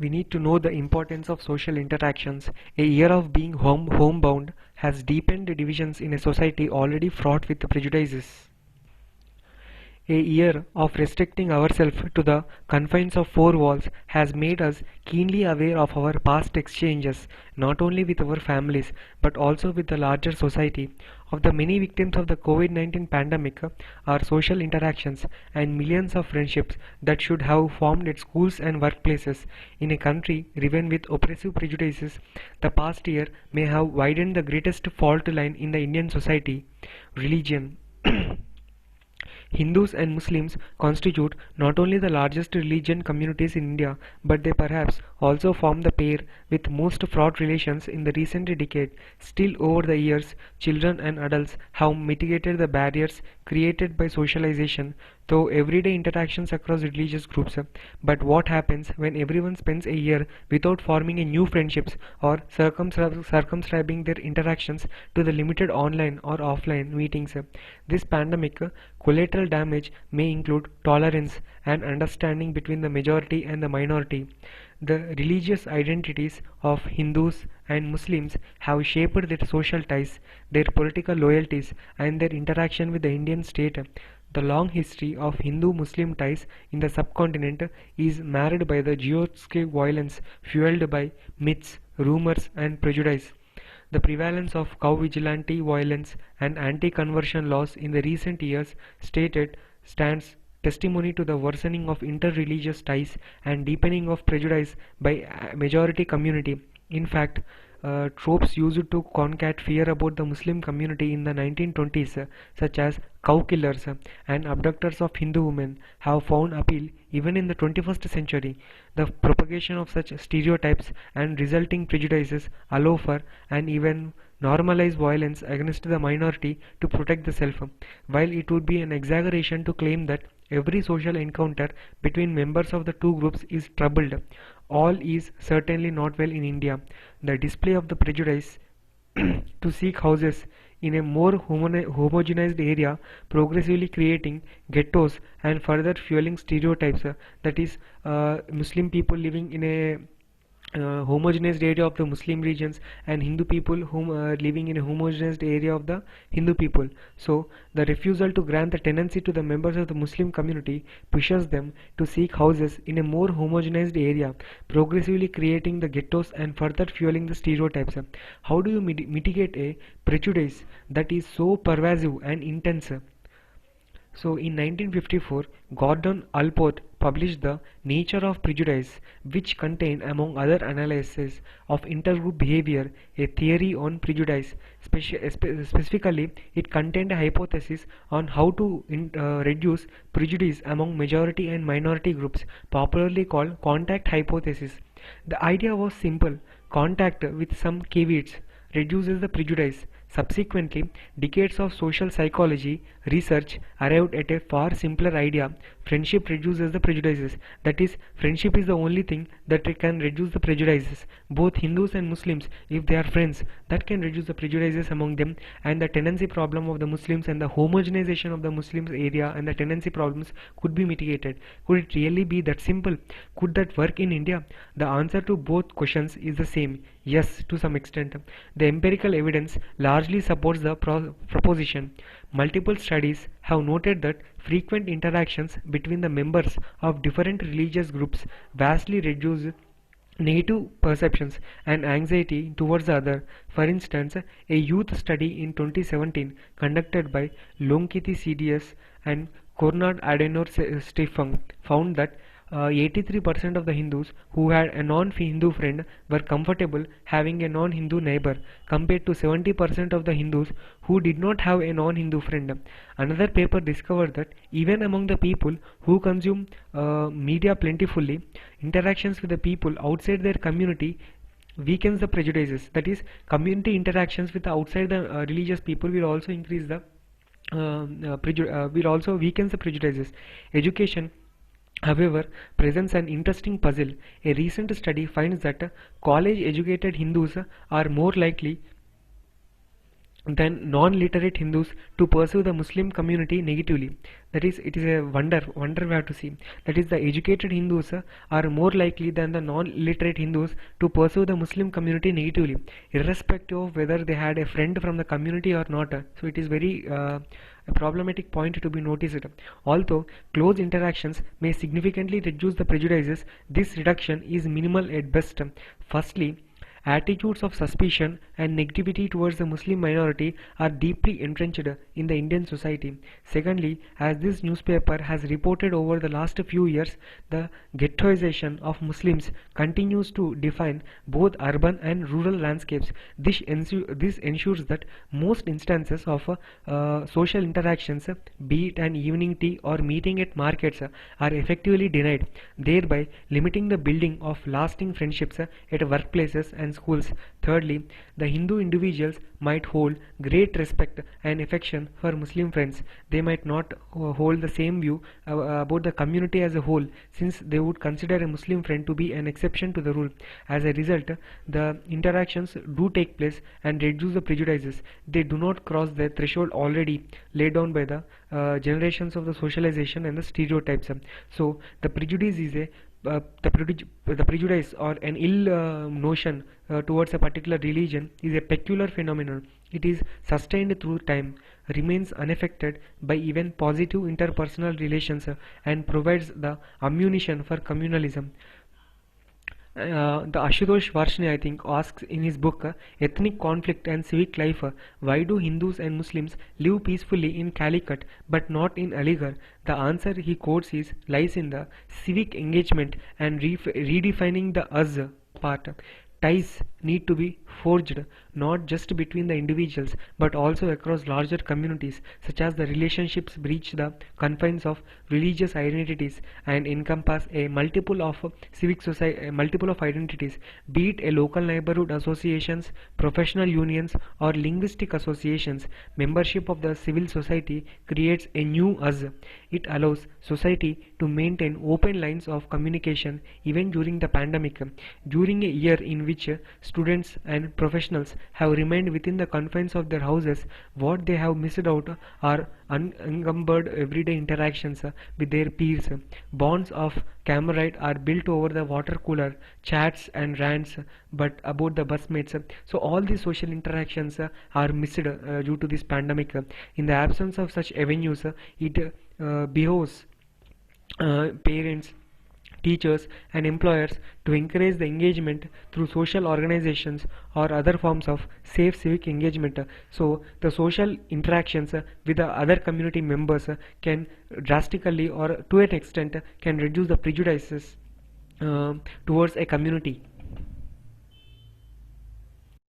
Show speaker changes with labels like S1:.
S1: we need to know the importance of social interactions. A year of being homebound has deepened the divisions in a society already fraught with prejudices. A year of restricting ourselves to the confines of four walls has made us keenly aware of our past exchanges, not only with our families but also with the larger society. Of the many victims of the COVID-19 pandemic are social interactions and millions of friendships that should have formed at schools and workplaces. In a country riven with oppressive prejudices, the past year may have widened the greatest fault line in the Indian society: religion. Hindus and Muslims constitute not only the largest religion communities in India, but they perhaps also form the pair with most fraught relations in the recent decade. Still, over the years, children and adults have mitigated the barriers created by socialization through everyday interactions across religious groups. But what happens when everyone spends a year without forming a new friendships or circumscribing their interactions to the limited online or offline meetings? This pandemic collateral damage may include tolerance and understanding between the majority and the minority. The religious identities of Hindus and Muslims have shaped their social ties, their political loyalties, and their interaction with the Indian state. The long history of Hindu-Muslim ties in the subcontinent is marred by the geopolitical violence fueled by myths, rumors, and prejudice. The prevalence of cow vigilante violence and anti-conversion laws in the recent years stands testimony to the worsening of inter-religious ties and deepening of prejudice by a majority community. In fact, tropes used to concat fear about the Muslim community in the 1920s, such as cow killers and abductors of Hindu women, have found appeal even in the 21st century. The propagation of such stereotypes and resulting prejudices allow for and even normalize violence against the minority to protect the self, while it would be an exaggeration to claim that every social encounter between members of the two groups is troubled. All is certainly not well in India. The display of the prejudice to seek houses in a more homogenized area, progressively creating ghettos and further fueling stereotypes, that is, Muslim people living in a homogenized area of the Muslim regions and Hindu people whom living in a homogenized area of the Hindu people. So the refusal to grant the tenancy to the members of the Muslim community pushes them to seek houses in a more homogenized area, progressively creating the ghettos and further fueling the stereotypes. How do you mitigate a prejudice that is so pervasive and intense? So in 1954, Gordon Allport published The Nature of Prejudice, which contained, among other analyses of intergroup behavior, a theory on prejudice. Specifically, it contained a hypothesis on how to reduce prejudice among majority and minority groups, popularly called contact hypothesis. The idea was simple: contact, with some caveats, reduces the prejudice. Subsequently, decades of social psychology research arrived at a far simpler idea: friendship reduces the prejudices. That is, friendship is the only thing that can reduce the prejudices. Both Hindus and Muslims, if they are friends, that can reduce the prejudices among them, and the tenancy problem of the Muslims and the homogenization of the Muslims area and the tenancy problems could be mitigated. Could it really be that simple? Could that work in India? The answer to both questions is the same: yes, to some extent. The empirical evidence largely supports the proposition. Multiple studies have noted that frequent interactions between the members of different religious groups vastly reduce negative perceptions and anxiety towards the other. For instance, a youth study in 2017 conducted by Longkiti CDS and Konrad Adenauer Stiftung found that 83% of the Hindus who had a non-Hindu friend were comfortable having a non-Hindu neighbor, compared to 70% of the Hindus who did not have a non-Hindu friend. Another paper discovered that even among the people who consume media plentifully, interactions with the people outside their community weakens the prejudices. That is, community interactions with the outside the religious people will also increase the will also weaken the prejudices. Education, however, presents an interesting puzzle. A recent study finds that college-educated Hindus are more likely than non-literate Hindus to pursue the Muslim community negatively. That is, it is a wonder we have to see. That is, the educated Hindus are more likely than the non-literate Hindus to pursue the Muslim community negatively, irrespective of whether they had a friend from the community or not. So it is very a problematic point to be noticed. Although close interactions may significantly reduce the prejudices, this reduction is minimal at best. Firstly, attitudes of suspicion and negativity towards the Muslim minority are deeply entrenched in the Indian society. Secondly, as this newspaper has reported over the last few years, the ghettoization of Muslims continues to define both urban and rural landscapes. This ensures that most instances of social interactions, be it an evening tea or meeting at markets, are effectively denied, thereby limiting the building of lasting friendships at workplaces and schools. Thirdly, the Hindu individuals might hold great respect and affection for Muslim friends. They might not hold the same view about the community as a whole, since they would consider a Muslim friend to be an exception to the rule. As a result, the interactions do take place and reduce the prejudices. They do not cross the threshold already laid down by the generations of the socialization and the stereotypes. So the prejudice is a the prejudice or an ill notion towards a particular religion is a peculiar phenomenon. It is sustained through time, remains unaffected by even positive interpersonal relations, and provides the ammunition for communalism. The Ashutosh Varshney, I think, asks in his book Ethnic Conflict and Civic Life, why do Hindus and Muslims live peacefully in Calicut but not in Aligarh? The answer he quotes lies in the civic engagement and redefining the us part. Ties need to be forged not just between the individuals but also across larger communities, such as the relationships breach the confines of religious identities and encompass a multiple of multiple of identities, be it a local neighborhood associations, professional unions, or linguistic associations. Membership of the civil society creates a new us. It allows society to maintain open lines of communication even during the pandemic. During a year in which students and professionals have remained within the confines of their houses, what they have missed out are unencumbered everyday interactions with their peers. Bonds of camaraderie are built over the water cooler, chats and rants, but about the busmates. So all these social interactions are missed due to this pandemic. In the absence of such avenues, it behoves parents, teachers, and employers to encourage the engagement through social organizations or other forms of safe civic engagement. So the social interactions with the other community members can drastically or to an extent can reduce the prejudices towards a community.